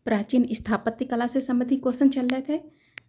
प्राचीन स्थापत्य कला से संबंधित क्वेश्चन चल रहे थे।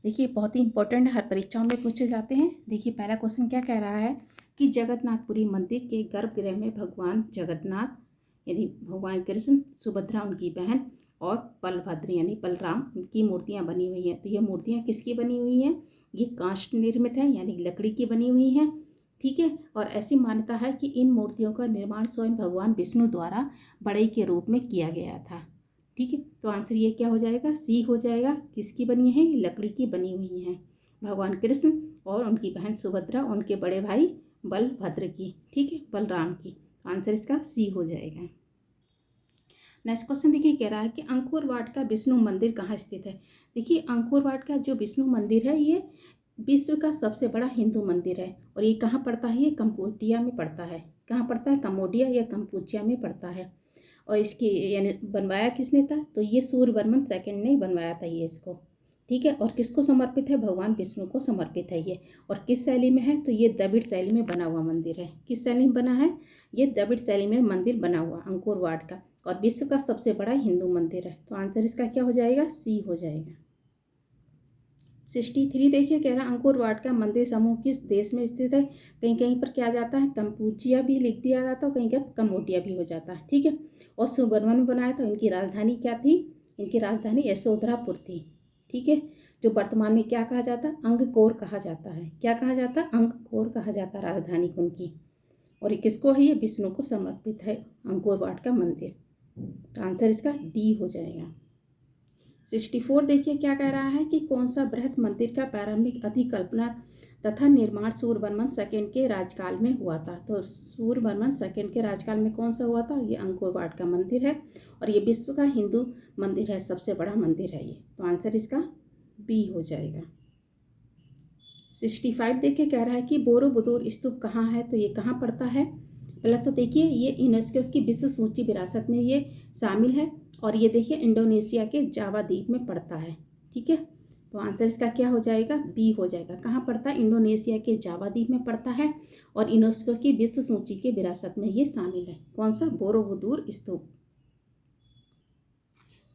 देखिए बहुत ही इंपॉर्टेंट, हर परीक्षाओं में पूछे जाते हैं। देखिए पहला क्वेश्चन क्या कह रहा है कि जगन्नाथपुरी मंदिर के गर्भगृह में भगवान जगन्नाथ यानी भगवान कृष्ण, सुभद्रा उनकी बहन और बलभद्र यानी बलराम उनकी मूर्तियाँ बनी हुई हैं। तो ये मूर्तियाँ किसकी बनी हुई हैं? ये काष्ठ निर्मित है यानी लकड़ी की बनी हुई हैं। ठीक है, और ऐसी मान्यता है कि इन मूर्तियों का निर्माण स्वयं भगवान विष्णु द्वारा बढ़ई के रूप में किया गया था। ठीक है, तो आंसर ये क्या हो जाएगा? सी हो जाएगा। किसकी बनी है? लकड़ी की बनी हुई हैं, भगवान कृष्ण और उनकी बहन सुभद्रा, उनके बड़े भाई बलभद्र की। ठीक है, बलराम की। आंसर इसका सी हो जाएगा। नेक्स्ट क्वेश्चन देखिए, कह रहा है कि अंकोर वाट का विष्णु मंदिर कहाँ स्थित है? देखिए अंकोर वाट का जो विष्णु मंदिर है ये विश्व का सबसे बड़ा हिंदू मंदिर है। और ये कहाँ पड़ता है? ये कंबोडिया में पड़ता है। कहाँ पड़ता है? कंबोडिया या कंपूचिया में पड़ता है। और इसकी यानी बनवाया किसने था? तो ये सूर्यवर्मन सेकंड ने बनवाया था ये इसको। ठीक है, और किसको समर्पित है? भगवान विष्णु को समर्पित है ये। और किस शैली में है? तो ये द्रविड़ शैली में बना हुआ मंदिर है। किस शैली में बना है? ये द्रविड़ शैली में मंदिर बना हुआ अंकोर वाट का, और विश्व का सबसे बड़ा हिंदू मंदिर है। तो आंसर इसका क्या हो जाएगा? सी हो जाएगा। 63 देखिए, कह रहा है अंकोर वाट का मंदिर समूह किस देश में स्थित है? कहीं कहीं पर क्या जाता है? कंपूचिया भी लिख दिया जाता है, कहीं कहीं कंबोडिया भी हो जाता है। ठीक है, और सुबर्मन में बनाया था। इनकी राजधानी क्या थी? इनकी राजधानी यशोधरापुर थी। ठीक है, जो वर्तमान में क्या कहा जाता है? अंगकोर कहा जाता है। क्या कहा जाता है? अंगकोर कहा जाता है राजधानी को उनकी। और ये किसको है? ये विष्णु को समर्पित है अंकोर वाट का मंदिर। तो आंसर इसका डी हो जाएगा। 64 देखिए, क्या कह रहा है कि कौन सा बृहत मंदिर का प्रारंभिक अधिकल्पना तथा निर्माण सूर्यवर्मन सेकंड के राजकाल में हुआ था? तो सूर्यवर्मन सेकंड के राजकाल में कौन सा हुआ था? ये अंकोर वाट का मंदिर है, और ये विश्व का हिंदू मंदिर है, सबसे बड़ा मंदिर है ये। तो आंसर इसका बी हो जाएगा। 65 देखिए, कह रहा है कि बोरोबुदुर स्तूप कहाँ है? तो ये कहाँ पड़ता है? पहले तो देखिए ये यूनेस्को की विश्व सूची विरासत में ये शामिल है, और ये देखिए इंडोनेशिया के जावा द्वीप में पड़ता है। ठीक है, तो आंसर इसका क्या हो जाएगा? बी हो जाएगा। कहाँ पड़ता है? इंडोनेशिया के जावा द्वीप में पड़ता है, और यूनेस्को की विश्व सूची के विरासत में ये शामिल है। कौन सा? बोरोबुदुर स्तूप।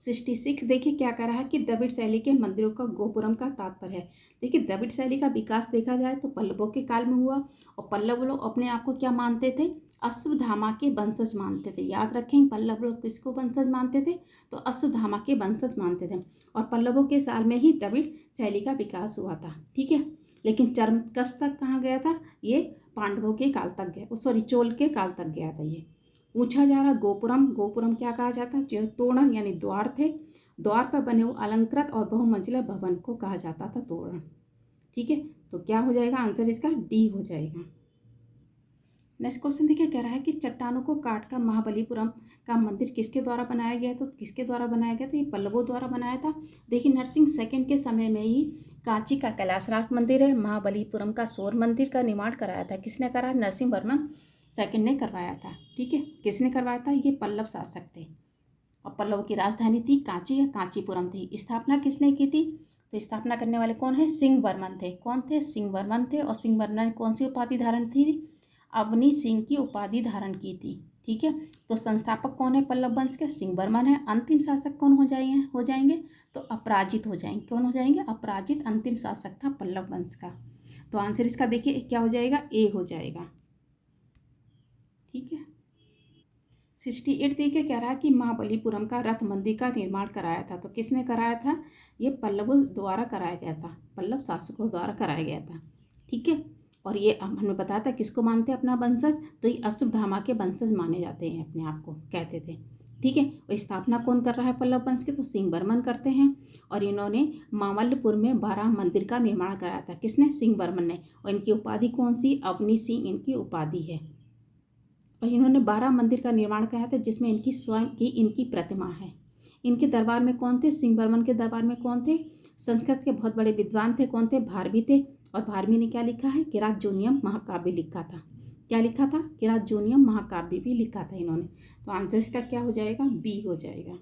66 देखिए, क्या कह रहा है कि द्रविड़ शैली के मंदिरों का गोपुरम का तात्पर्य है। देखिए द्रविड़ शैली का विकास देखा जाए तो पल्लवों के काल में हुआ, और पल्लव लोग अपने आप को क्या मानते थे? अश्वत्थामा के वंशज मानते थे। याद रखें, पल्लव लोग किसको वंशज मानते थे? तो अश्वत्थामा के वंशज मानते थे। और पल्लवों के साल में ही द्रविड़ शैली का विकास हुआ था। ठीक है, लेकिन चरमकस तक कहाँ गया था? ये पांडवों के काल तक गया, सॉरी चोल के काल तक गया था ये। पूछा जा रहा गोपुरम, गोपुरम क्या कहा जाता है? जो तोरण यानी द्वार थे, द्वार पर बने हुए अलंकृत और बहुमंजिला भवन को कहा जाता था तोरण। ठीक है, तो क्या हो जाएगा? आंसर इसका डी हो जाएगा। नेक्स्ट क्वेश्चन देखिए, कह रहा है कि चट्टानों को काट कर महाबलीपुरम का मंदिर किसके द्वारा बनाया गया? तो किसके द्वारा बनाया गया? तो ये पल्लवों द्वारा बनाया था। देखिए नरसिंह सेकंड के समय में ही कांची का कैलाशनाथ मंदिर है, महाबलीपुरम का सौर मंदिर का निर्माण कराया था। किसने कराया? नरसिंह वर्मन सेकंड ने करवाया था। ठीक है, किसने करवाया था? ये पल्लव शासक थे, और पल्लव की राजधानी थी कांची या कांचीपुरम थी। स्थापना किसने की थी? तो स्थापना करने वाले कौन है? सिंह वर्मन थे। कौन थे? सिंह वर्मन थे। और सिंह वर्मन ने कौन सी उपाधि धारण थी? अवनी सिंह की उपाधि धारण की थी। ठीक है, तो संस्थापक कौन है पल्लव वंश के? सिंह वर्मन है। अंतिम शासक कौन हो जाएंगे? तो अपराजित हो जाएंगे। कौन हो जाएंगे? अपराजित अंतिम शासक था पल्लव वंश का। तो आंसर इसका देखिए क्या हो जाएगा? ए हो जाएगा। ठीक है, 68 देखिए, कह रहा है कि महाबलीपुरम का रथ मंदिर का निर्माण कराया था। तो किसने कराया था? ये पल्लवों द्वारा कराया गया था, पल्लव शासकों द्वारा कराया गया था। ठीक है, और ये हमें बताया था किसको मानते हैं अपना वंशज? तो ये अश्वत्थामा के वंशज माने जाते हैं, अपने आप को कहते थे। ठीक है, और स्थापना कौन कर रहा है पल्लव वंश की? तो सिंह वर्मन करते हैं। और इन्होंने मामल्लपुर में 12 मंदिर का निर्माण कराया था। किसने? सिंह वर्मन ने। और इनकी उपाधि कौन सी? अवनी सिंह इनकी उपाधि है। और इन्होंने 12 मंदिर का निर्माण किया था, जिसमें इनकी स्वयं की इनकी प्रतिमा है। इनके दरबार में कौन थे? सिंह वर्मन के दरबार में कौन थे? संस्कृत के बहुत बड़े विद्वान थे। कौन थे? भारवी थे। और भारवी ने क्या लिखा है? किरातजोनियम महाकाव्य लिखा था। क्या लिखा था? किरातजोनियम महाकाव्य भी लिखा था इन्होंने। तो आंसर इसका क्या हो जाएगा? बी हो जाएगा।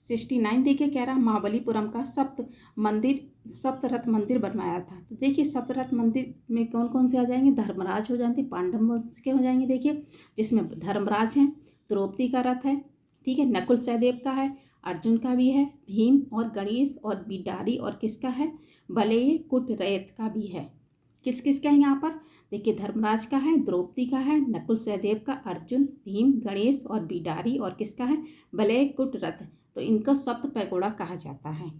69 देखिए, कह रहा महाबलीपुरम का सप्तरथ मंदिर बनवाया था। तो देखिए सप्तरथ मंदिर में कौन कौन से आ जाएंगे? धर्मराज हो जाते, पांडव वंश के हो जाएंगे। देखिए जिसमें धर्मराज हैं, द्रौपदी का रथ है, ठीक है, नकुल सहदेव का है, अर्जुन का भी है, भीम और गणेश और बिडारी और किसका है, बलय कुटरैत का भी है। किस किस का है यहाँ पर, देखिए धर्मराज का है, द्रौपदी का है, नकुल सहदेव का, अर्जुन, भीम, गणेश और बिडारी और किसका है, बलय कुटरथ। तो इनका सप्त पैगोड़ा कहा जाता है।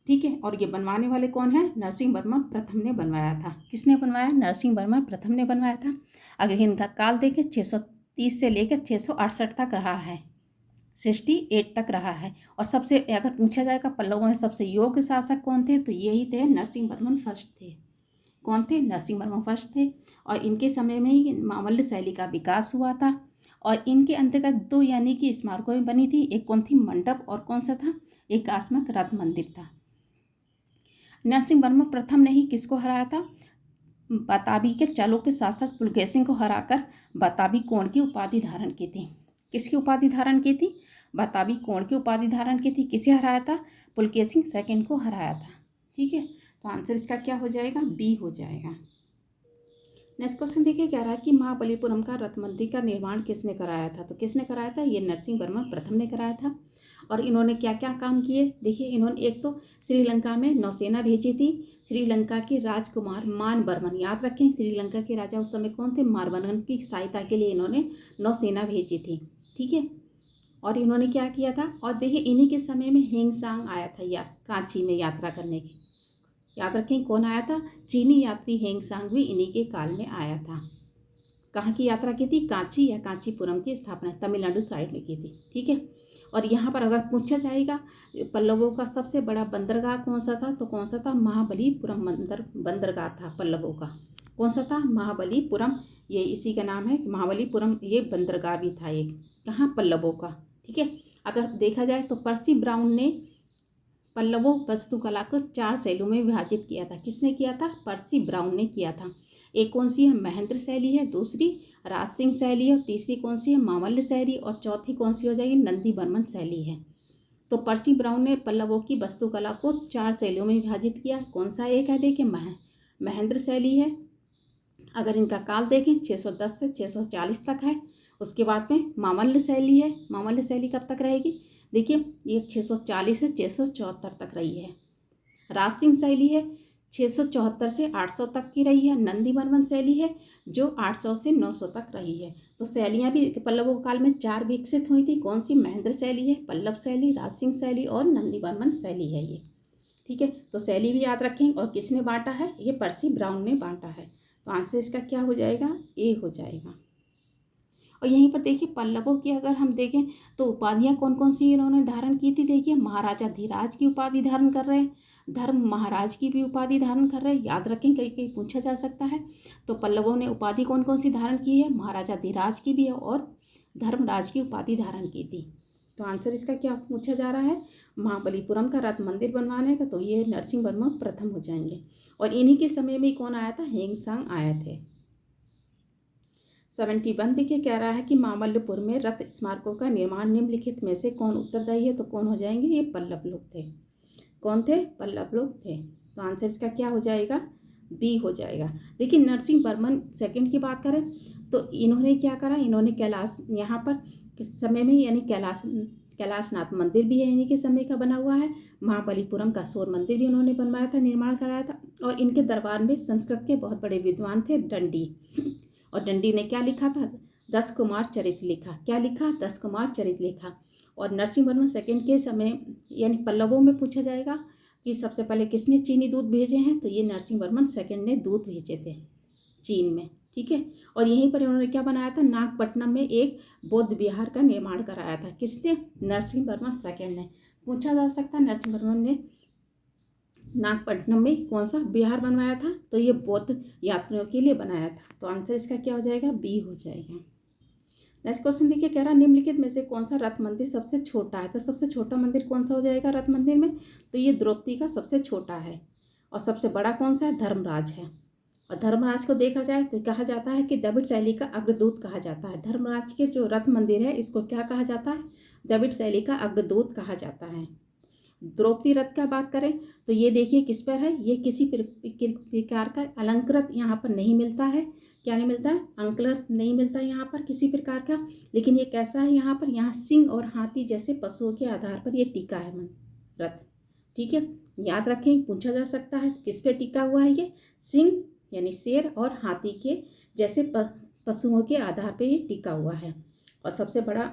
ठीक है, और ये बनवाने वाले कौन है, नरसिंह वर्मन प्रथम ने बनवाया था। किसने बनवाया, नरसिंह वर्मन प्रथम ने बनवाया था। अगर इनका काल देखें 630 से लेकर 668 तक रहा है, 68 तक रहा है। और सबसे अगर पूछा जाएगा पल्लवों में सबसे योग्य शासक कौन थे, तो यही थे, नरसिंह वर्मन फर्स्ट थे। कौन थे, नरसिंह वर्मन फर्स्ट थे। और इनके समय में ही मावल्य शैली का विकास हुआ था। और इनके अंतर्गत 2 यानी कि स्मारकों बनी थी। एक कौन थी, मंडप, और कौन सा था, एकात्मक रथ मंदिर था। नरसिंह वर्मन प्रथम ने ही किसको हराया था, बताबी के चालुक्य शासक पुलकेशिन को हराकर बताबी कोण की उपाधि धारण की थी। किसकी उपाधि धारण की थी, बताबी कोण की उपाधि धारण की थी। किसे हराया था, पुलकेशिन सेकंड को हराया था। ठीक है, तो आंसर इसका क्या हो जाएगा, बी हो जाएगा। नेक्स्ट क्वेश्चन देखिए, कह रहा है कि महाबलीपुरम का रथ मंदिर का निर्माण किसने कराया था। तो किसने कराया था, ये नरसिंह वर्मन प्रथम ने कराया था। और इन्होंने क्या क्या काम किए, देखिए इन्होंने एक तो श्रीलंका में नौसेना भेजी थी। श्रीलंका के राजकुमार मानवर्मन, याद रखें श्रीलंका के राजा उस समय कौन थे, मानवर्मन की सहायता के लिए इन्होंने नौसेना भेजी थी। ठीक है, और इन्होंने क्या किया था, और देखिए इन्हीं के समय में हेंगसांग आया था या कांची में यात्रा करने की। याद रखें कौन आया था, चीनी यात्री हेंगसांग भी इन्हीं के काल में आया था। कहाँ की यात्रा की थी, कांची या कांचीपुरम की स्थापना तमिलनाडु साइड में की थी। ठीक है, और यहाँ पर अगर पूछा जाएगा पल्लवों का सबसे बड़ा बंदरगाह कौन सा था, तो कौन सा था, महाबलीपुरम बंदरगाह था पल्लवों का। कौन सा था, महाबलीपुरम, ये इसी का नाम है महाबलीपुरम। ये बंदरगाह भी था एक, कहाँ, पल्लवों का। ठीक है, अगर देखा जाए तो पर्सी ब्राउन ने पल्लवों वास्तुकला को 4 शैलियों में विभाजित किया था। किसने किया था, पर्सी ब्राउन ने किया था। एक कौन सी है, महेंद्र शैली है, दूसरी राज सिंह शैली है, तीसरी कौन सी है, मावल्य शैली, और चौथी कौन सी हो जाएगी, नंदी वर्मन शैली है। तो पर्सी ब्राउन ने पल्लवों की वास्तुकला को 4 शैलियों में विभाजित किया। कौन सा एक है, देखिए महेंद्र शैली है। अगर इनका काल देखें 610 से 640 तक है। उसके बाद में मावल्य शैली है। मावल्य शैली कब तक रहेगी, देखिए ये 640 से 674 तक रही है। राज सिंह शैली है 674 से 800 तक की रही है। नंदी वर्मन शैली है जो 800 से 900 तक रही है। तो शैलियाँ भी पल्लवों काल में 4 विकसित हुई थी। कौन सी, महेंद्र शैली है, पल्लव शैली, राज सिंह शैली और नंदी वर्मन शैली है ये। ठीक है, तो शैली भी याद रखें। और किसने बांटा है, ये पर्सी ब्राउन ने बांटा है। तो आंसर इसका क्या हो जाएगा, ए हो जाएगा। और यहीं पर देखिए पल्लवों की अगर हम देखें तो उपाधियाँ कौन कौन सी इन्होंने धारण की थी। देखिए महाराजा धीराज की उपाधि धारण कर रहे हैं, धर्म महाराज की भी उपाधि धारण कर रहे हैं। याद रखें, कहीं कहीं पूछा जा सकता है। तो पल्लवों ने उपाधि कौन कौन सी धारण की है, महाराजा धीराज की भी है और धर्मराज की उपाधि धारण की थी। तो आंसर इसका क्या पूछा जा रहा है, महाबलीपुरम का रथ मंदिर बनवाने का। तो ये नरसिंह वर्मन प्रथम हो जाएंगे। और इन्हीं के समय में कौन आया था, हेंगसांग आए थे। 71 देखिए, कह रहा है कि मामल्लपुर में रथ स्मारकों का निर्माण निम्नलिखित में से कौन उत्तरदायी है। तो कौन हो जाएंगे, ये पल्लव लोग थे। कौन थे, पल्लव लोग थे। तो आंसर इसका क्या हो जाएगा, बी हो जाएगा। लेकिन नरसिंह वर्मन सेकंड की बात करें तो इन्होंने क्या करा, इन्होंने कैलाश यहाँ पर समय में यानी कैलाशनाथ मंदिर भी है इन्हीं के समय का बना हुआ है। महाबलीपुरम का शोर मंदिर भी उन्होंने बनवाया था, निर्माण कराया था। और इनके दरबार में संस्कृत के बहुत बड़े विद्वान थे, दंडी। और दंडी ने क्या लिखा था, 10 कुमार चरित लिखा। क्या लिखा, 10 कुमार चरित लिखा। और नरसिंह वर्मन सेकंड के समय यानी पल्लवों में पूछा जाएगा कि सबसे पहले किसने चीनी दूध भेजे हैं, तो ये नरसिंह वर्मन सेकंड ने दूध भेजे थे चीन में। ठीक है, और यहीं पर इन्होंने क्या बनाया था, नागपट्टनम में एक बौद्ध विहार का निर्माण कराया था। किसने, नरसिंह वर्मन सेकंड ने। पूछा जा सकता है नरसिंह वर्मन ने नागपट्टनम में कौन सा विहार बनवाया था, तो ये बौद्ध यात्रियों के लिए बनाया था। तो आंसर इसका क्या हो जाएगा, बी हो जाएगा। नेक्स्ट क्वेश्चन देखिए, कह रहा निम्नलिखित में से कौन सा रथ मंदिर सबसे छोटा है। तो सबसे छोटा मंदिर कौन सा हो जाएगा रथ मंदिर में, तो ये द्रौपदी का सबसे छोटा है। और सबसे बड़ा कौन सा है, धर्मराज है। और धर्मराज को देखा जाए तो कहा जाता है कि द्रविड़ शैली का अग्रदूत कहा जाता है। धर्मराज के जो रथ मंदिर है इसको क्या कहा जाता है, द्रविड़ शैली का अग्रदूत कहा जाता है। द्रौपदी रथ का बात करें तो ये देखिए किस पर है, ये किसी प्रकार का अलंकृत यहाँ पर नहीं मिलता है। क्या नहीं मिलता है, अंकलर नहीं मिलता है यहाँ पर किसी प्रकार का। लेकिन ये कैसा है यहाँ पर, यहाँ सिंह और हाथी जैसे पशुओं के आधार पर ये टिका है रथ। ठीक है, याद रखें, पूछा जा सकता है किस पे टिका हुआ है ये, सिंह यानी शेर और हाथी के जैसे पशुओं के आधार पे ये टिका हुआ है। और सबसे बड़ा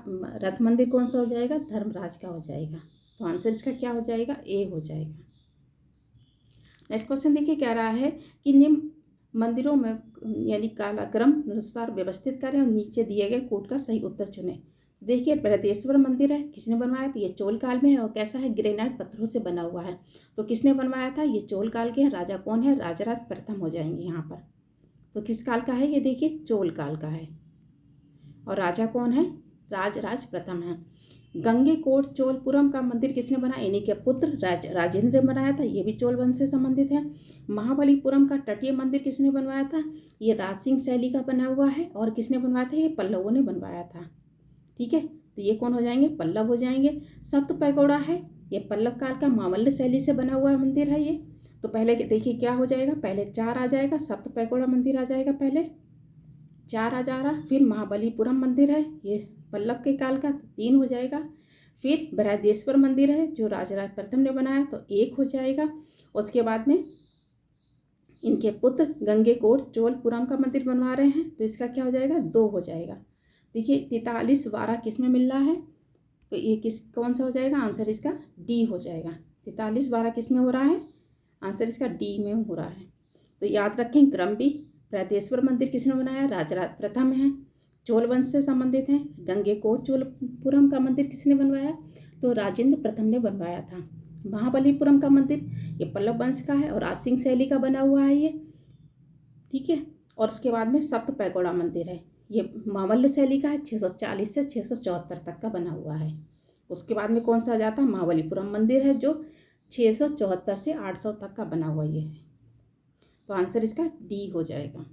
रथ मंदिर कौन सा हो जाएगा, धर्मराज का हो जाएगा। तो आंसर इसका क्या हो जाएगा, ए हो जाएगा। नेक्स्ट क्वेश्चन देखिए, कह रहा है कि निम्न मंदिरों में यानी कालक्रम अनुसार व्यवस्थित करें और नीचे दिए गए कोड का सही उत्तर चुनें। देखिए, बृहदेश्वर मंदिर है, किसने बनवाया था, ये चोल काल में है और कैसा है, ग्रेनाइट पत्थरों से बना हुआ है। तो किसने बनवाया था, ये चोल काल के हैं। राजा कौन है, राजराज प्रथम हो जाएंगे यहाँ पर। तो किस काल का है ये, देखिए चोल काल का है। और राजा कौन है, राजराज प्रथम है। गंगेकोट चोलपुरम का मंदिर किसने बनाया, इन्हीं के पुत्र राजेंद्र ने बनाया था, ये भी चोल वंश से संबंधित है। महाबलीपुरम का तटीय मंदिर किसने बनवाया था, ये राजसिंह शैली का बना हुआ है। और किसने बनवाया था, ये पल्लवों ने बनवाया था। ठीक है, तो ये कौन हो जाएंगे, पल्लव हो जाएंगे। सप्त पैगोड़ा है, ये पल्लव काल का मावल्य शैली से बना हुआ मंदिर है ये। तो पहले देखिए क्या हो जाएगा, पहले 4 आ जाएगा, सप्त पैगोड़ा मंदिर आ जाएगा, पहले 4 आ जा रहा। फिर महाबलीपुरम मंदिर है, ये पल्लव के काल का, तो 3 हो जाएगा। फिर बृहदेश्वर मंदिर है जो राजराज प्रथम ने बनाया, तो 1 हो जाएगा। उसके बाद में इनके पुत्र गंगेकोट चोलपुरम का मंदिर बनवा रहे हैं, तो इसका क्या हो जाएगा, 2 हो जाएगा। देखिए 43 12 किस में मिल रहा है, तो ये कौन सा हो जाएगा, आंसर इसका डी हो जाएगा। 43 12 किस में हो रहा है, आंसर इसका डी में हो रहा है। तो याद रखें, क्रम भी, बृहदेश्वर मंदिर किसने बनाया, राजराज प्रथम है, चोल वंश से संबंधित है। गंगेकोट चोलपुरम का मंदिर किसने बनवाया, तो राजेंद्र प्रथम ने बनवाया था। महाबलीपुरम का मंदिर ये पल्लव वंश का है और राजसिंह शैली का बना हुआ है ये। ठीक है, और उसके बाद में सप्त पैगोड़ा मंदिर है, ये मावल्य शैली का है, 640 से 674 तक का बना हुआ है। उसके बाद में कौन सा आ जाता है, महाबलीपुरम मंदिर है जो 674 से 800 तक का बना हुआ ये है। तो आंसर इसका डी हो जाएगा।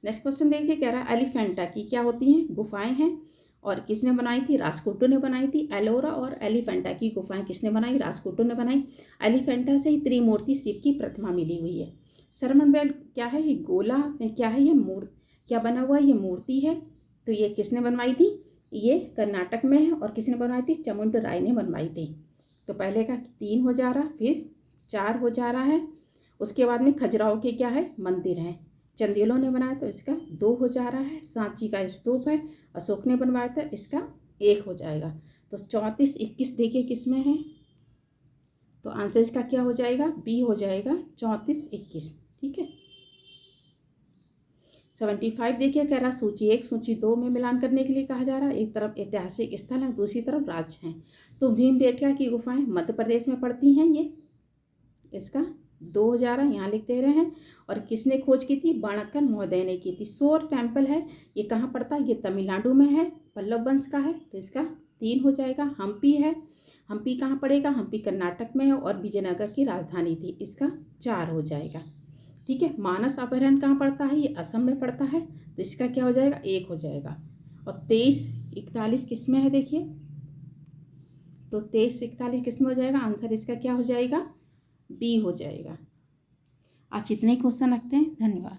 नेक्स्ट क्वेश्चन देखिए, कह रहा है एलिफेंटा की क्या होती हैं, गुफाएं हैं। और किसने बनाई थी, राजकोटो ने बनाई थी। एलोरा और एलिफेंटा की गुफाएं किसने बनाई, राजकोटो ने बनाई। एलिफेंटा से ही त्रिमूर्ति शिव की प्रतिमा मिली हुई है। सरमन बेल क्या है, ये गोला क्या है, ये क्या बना हुआ है, ये मूर्ति है। तो ये किसने बनवाई थी, ये कर्नाटक में है। और किसने बनवाई थी, चामुंड राय ने बनवाई थी। तो पहले का 3 हो जा रहा, फिर 4 हो जा रहा है। उसके बाद में खजुराहो के क्या है, मंदिर हैं, चंदेलों ने बनाया, तो इसका 2 हो जा रहा है। सांची का स्तूप है, अशोक ने बनवाया था, इसका 1 हो जाएगा। तो 34 21 देखिए किस में है, तो आंसर इसका क्या हो जाएगा, बी हो जाएगा, 34 21। ठीक है, 75 देखिए, कह रहा सूची 1 सूची 2 में मिलान करने के लिए कहा जा रहा है। एक तरफ ऐतिहासिक स्थल है, दूसरी तरफ राज्य हैं। तो भीमबेटका की गुफाएं मध्य प्रदेश में पड़ती हैं, ये इसका 2 हो जा रहा है, यहाँ लिख दे रहे हैं। और किसने खोज की थी, बाणक्कन महोदय ने की थी। शोर टेम्पल है, ये कहाँ पड़ता है, ये तमिलनाडु में है, पल्लव वंश का है, तो इसका 3 हो जाएगा। हम्पी है, हम्पी कहाँ पड़ेगा, हम्पी कर्नाटक में है और विजयनगर की राजधानी थी, इसका 4 हो जाएगा। ठीक है, मानस अभयारण्य कहाँ पड़ता है, ये असम में पड़ता है, तो इसका क्या हो जाएगा, 1 हो जाएगा। और 23 41 किस में है, देखिए तो 23 41 किस में हो जाएगा, आंसर इसका क्या हो जाएगा, बी हो जाएगा। आज इतने ही क्वेश्चन रखते हैं, धन्यवाद।